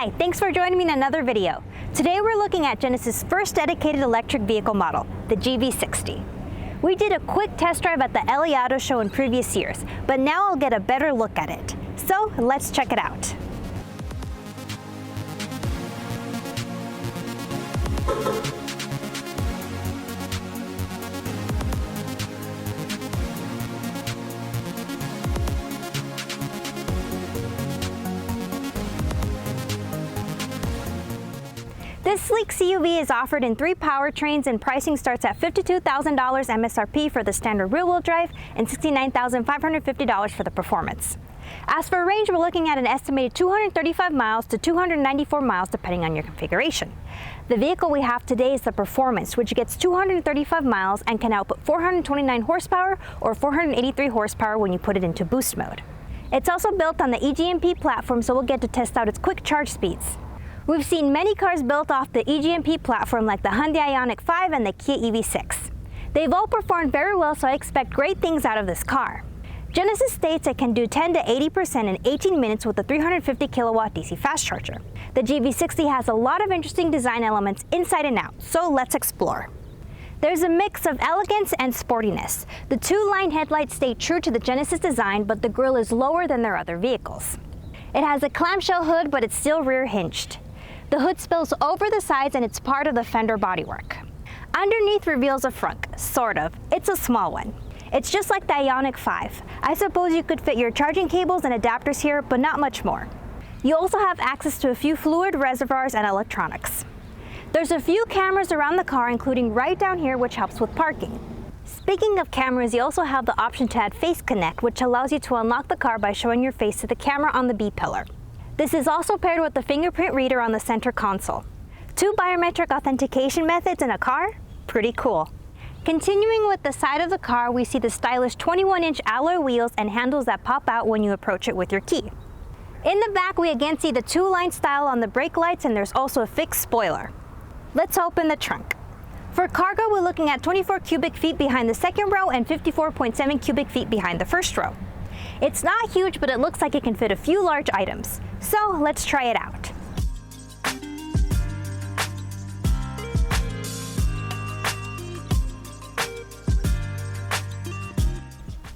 Hi, thanks for joining me in another video. Today we're looking at Genesis' first dedicated electric vehicle model, the GV60. We did a quick test drive at the LA Auto Show in previous years, but now I'll get a better look at it. So let's check it out. This sleek CUV is offered in 3 powertrains and pricing starts at $52,000 MSRP for the standard rear-wheel drive and $69,550 for the performance. As for range, we're looking at an estimated 235 miles to 294 miles depending on your configuration. The vehicle we have today is the Performance, which gets 235 miles and can output 429 horsepower or 483 horsepower when you put it into boost mode. It's also built on the eGMP platform, so we'll get to test out its quick charge speeds. We've seen many cars built off the eGMP platform like the Hyundai Ioniq 5 and the Kia EV6. They've all performed very well, so I expect great things out of this car. Genesis states it can do 10 to 80% in 18 minutes with a 350 kilowatt DC fast charger. The GV60 has a lot of interesting design elements inside and out, so let's explore. There's a mix of elegance and sportiness. The 2-line headlights stay true to the Genesis design, but the grille is lower than their other vehicles. It has a clamshell hood, but it's still rear hinged. The hood spills over the sides and it's part of the fender bodywork. Underneath reveals a frunk, sort of. It's a small one. It's just like the Ioniq 5. I suppose you could fit your charging cables and adapters here, but not much more. You also have access to a few fluid reservoirs and electronics. There's a few cameras around the car, including right down here, which helps with parking. Speaking of cameras, you also have the option to add Face Connect, which allows you to unlock the car by showing your face to the camera on the B-pillar. This is also paired with the fingerprint reader on the center console. 2 biometric authentication methods in a car? Pretty cool. Continuing with the side of the car, we see the stylish 21-inch alloy wheels and handles that pop out when you approach it with your key. In the back, we again see the 2-line style on the brake lights, and there's also a fixed spoiler. Let's open the trunk. For cargo, we're looking at 24 cubic feet behind the second row and 54.7 cubic feet behind the first row. It's not huge, but it looks like it can fit a few large items. So let's try it out.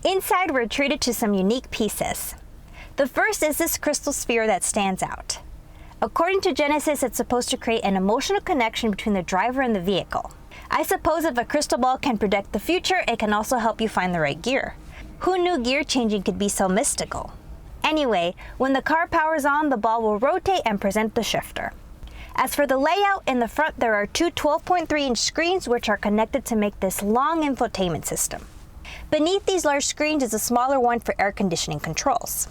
Inside, we're treated to some unique pieces. The first is this crystal sphere that stands out. According to Genesis, it's supposed to create an emotional connection between the driver and the vehicle. I suppose if a crystal ball can predict the future, it can also help you find the right gear. Who knew gear changing could be so mystical? Anyway, when the car powers on, the ball will rotate and present the shifter. As for the layout, in the front there are 2 12.3-inch screens which are connected to make this long infotainment system. Beneath these large screens is a smaller one for air conditioning controls.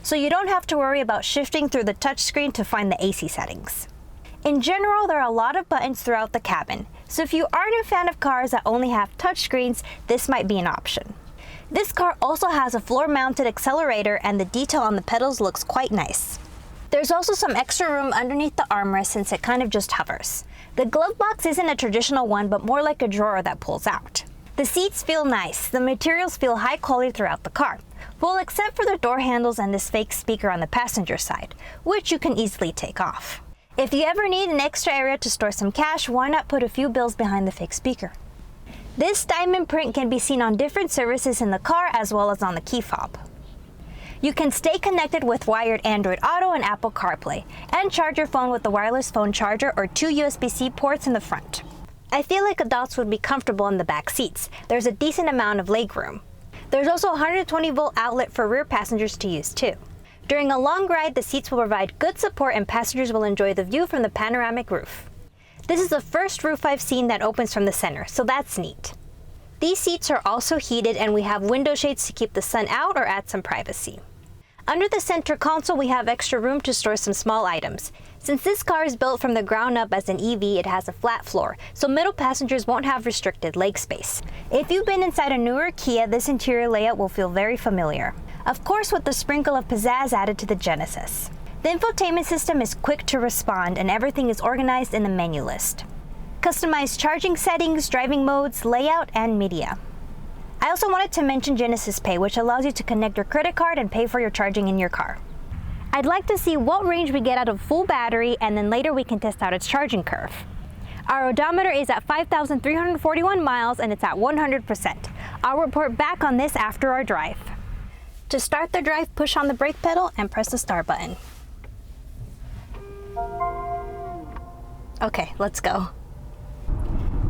So you don't have to worry about shifting through the touchscreen to find the AC settings. In general, there are a lot of buttons throughout the cabin, so if you aren't a fan of cars that only have touchscreens, this might be an option. This car also has a floor-mounted accelerator, and the detail on the pedals looks quite nice. There's also some extra room underneath the armrest since it kind of just hovers. The glove box isn't a traditional one, but more like a drawer that pulls out. The seats feel nice. The materials feel high quality throughout the car. Well, except for the door handles and this fake speaker on the passenger side, which you can easily take off. If you ever need an extra area to store some cash, why not put a few bills behind the fake speaker? This diamond print can be seen on different surfaces in the car as well as on the key fob. You can stay connected with wired Android Auto and Apple CarPlay, and charge your phone with the wireless phone charger or 2 USB-C ports in the front. I feel like adults would be comfortable in the back seats. There's a decent amount of legroom. There's also a 120-volt outlet for rear passengers to use too. During a long ride, the seats will provide good support and passengers will enjoy the view from the panoramic roof. This is the first roof I've seen that opens from the center, so that's neat. These seats are also heated, and we have window shades to keep the sun out or add some privacy. Under the center console, we have extra room to store some small items. Since this car is built from the ground up as an EV, it has a flat floor, so middle passengers won't have restricted leg space. If you've been inside a newer Kia, this interior layout will feel very familiar. Of course, with the sprinkle of pizzazz added to the Genesis. The infotainment system is quick to respond, and everything is organized in the menu list. Customize charging settings, driving modes, layout, and media. I also wanted to mention Genesis Pay, which allows you to connect your credit card and pay for your charging in your car. I'd like to see what range we get out of full battery, and then later we can test out its charging curve. Our odometer is at 5,341 miles and it's at 100%. I'll report back on this after our drive. To start the drive, push on the brake pedal and press the start button. Okay, let's go.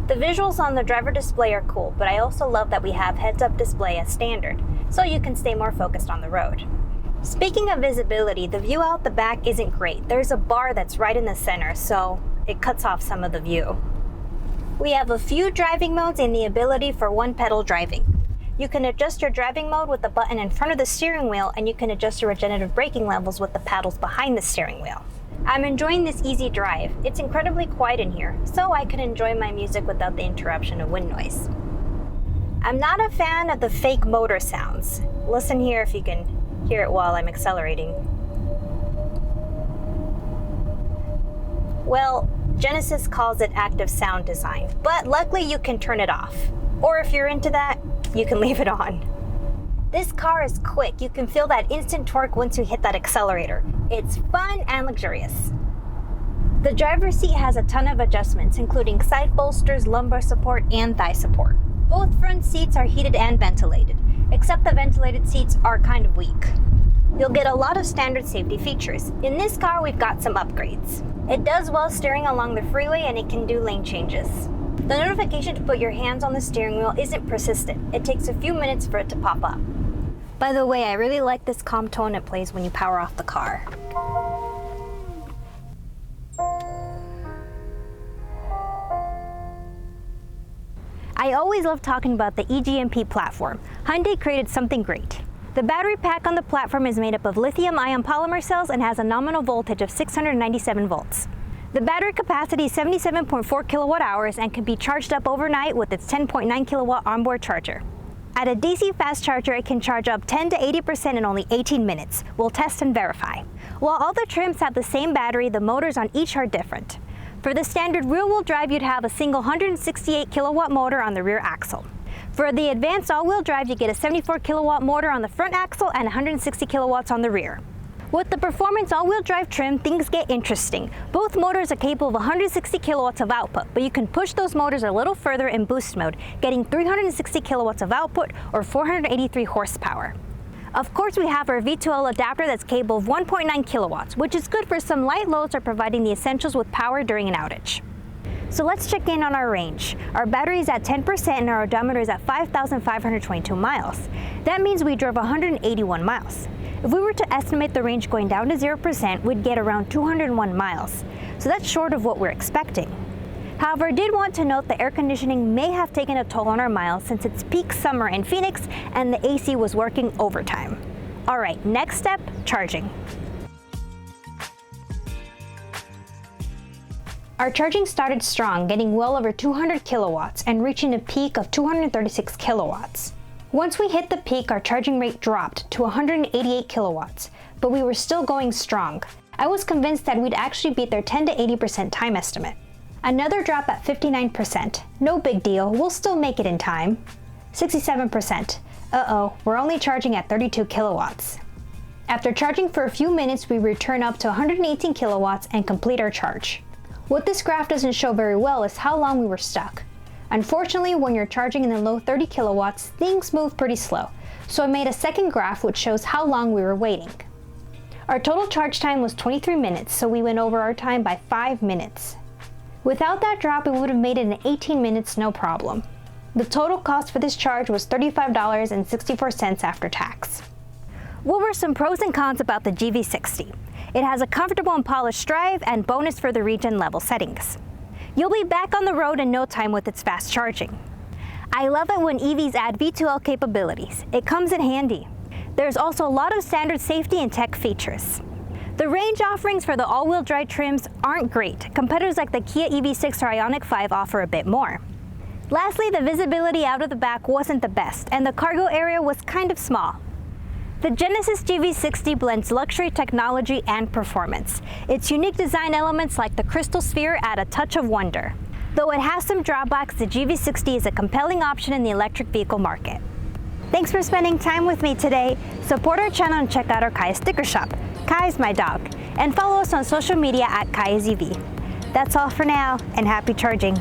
The visuals on the driver display are cool, but I also love that we have heads-up display as standard, so you can stay more focused on the road. Speaking of visibility, the view out the back isn't great. There's a bar that's right in the center, so it cuts off some of the view. We have a few driving modes and the ability for one-pedal driving. You can adjust your driving mode with the button in front of the steering wheel, and you can adjust your regenerative braking levels with the paddles behind the steering wheel. I'm enjoying this easy drive. It's incredibly quiet in here, so I can enjoy my music without the interruption of wind noise. I'm not a fan of the fake motor sounds. Listen here if you can hear it while I'm accelerating. Well, Genesis calls it active sound design, but luckily you can turn it off. Or if you're into that, you can leave it on. This car is quick. You can feel that instant torque once you hit that accelerator. It's fun and luxurious. The driver's seat has a ton of adjustments, including side bolsters, lumbar support, and thigh support. Both front seats are heated and ventilated, except the ventilated seats are kind of weak. You'll get a lot of standard safety features. In this car, we've got some upgrades. It does well steering along the freeway, and it can do lane changes. The notification to put your hands on the steering wheel isn't persistent. It takes a few minutes for it to pop up. By the way, I really like this calm tone it plays when you power off the car. I always love talking about the eGMP platform. Hyundai created something great. The battery pack on the platform is made up of lithium-ion polymer cells and has a nominal voltage of 697 volts. The battery capacity is 77.4 kilowatt hours and can be charged up overnight with its 10.9 kilowatt onboard charger. At a DC fast charger, it can charge up 10 to 80% in only 18 minutes. We'll test and verify. While all the trims have the same battery, the motors on each are different. For the standard rear-wheel drive, you'd have a single 168 kilowatt motor on the rear axle. For the advanced all-wheel drive, you get a 74 kilowatt motor on the front axle and 160 kilowatts on the rear. With the performance all-wheel drive trim, things get interesting. Both motors are capable of 160 kilowatts of output, but you can push those motors a little further in boost mode, getting 360 kilowatts of output or 483 horsepower. Of course, we have our V2L adapter that's capable of 1.9 kilowatts, which is good for some light loads or providing the essentials with power during an outage. So let's check in on our range. Our battery is at 10% and our odometer is at 5,522 miles. That means we drove 181 miles. If we were to estimate the range going down to 0%, we'd get around 201 miles. So that's short of what we're expecting. However, I did want to note the air conditioning may have taken a toll on our miles since it's peak summer in Phoenix and the AC was working overtime. All right, next step, charging. Our charging started strong, getting well over 200 kilowatts and reaching a peak of 236 kilowatts. Once we hit the peak, our charging rate dropped to 188 kilowatts, but we were still going strong. I was convinced that we'd actually beat their 10 to 80% time estimate. Another drop at 59%. No big deal, we'll still make it in time. 67%. Uh-oh, we're only charging at 32 kilowatts. After charging for a few minutes, we return up to 118 kilowatts and complete our charge. What this graph doesn't show very well is how long we were stuck. Unfortunately, when you're charging in the low 30 kilowatts, things move pretty slow, so I made a second graph which shows how long we were waiting. Our total charge time was 23 minutes, so we went over our time by 5 minutes. Without that drop, we would have made it in 18 minutes no problem. The total cost for this charge was $35.64 after tax. What were some pros and cons about the GV60? It has a comfortable and polished drive and bonus for the regen level settings. You'll be back on the road in no time with its fast charging. I love it when EVs add V2L capabilities. It comes in handy. There's also a lot of standard safety and tech features. The range offerings for the all-wheel drive trims aren't great. Competitors like the Kia EV6 or Ioniq 5 offer a bit more. Lastly, the visibility out of the back wasn't the best, and the cargo area was kind of small. The Genesis GV60 blends luxury technology and performance. Its unique design elements like the crystal sphere add a touch of wonder. Though it has some drawbacks, the GV60 is a compelling option in the electric vehicle market. Thanks for spending time with me today. Support our channel and check out our Kaya sticker shop. Kai's my dog, and follow us on social media at CallasEV. That's all for now, and happy charging.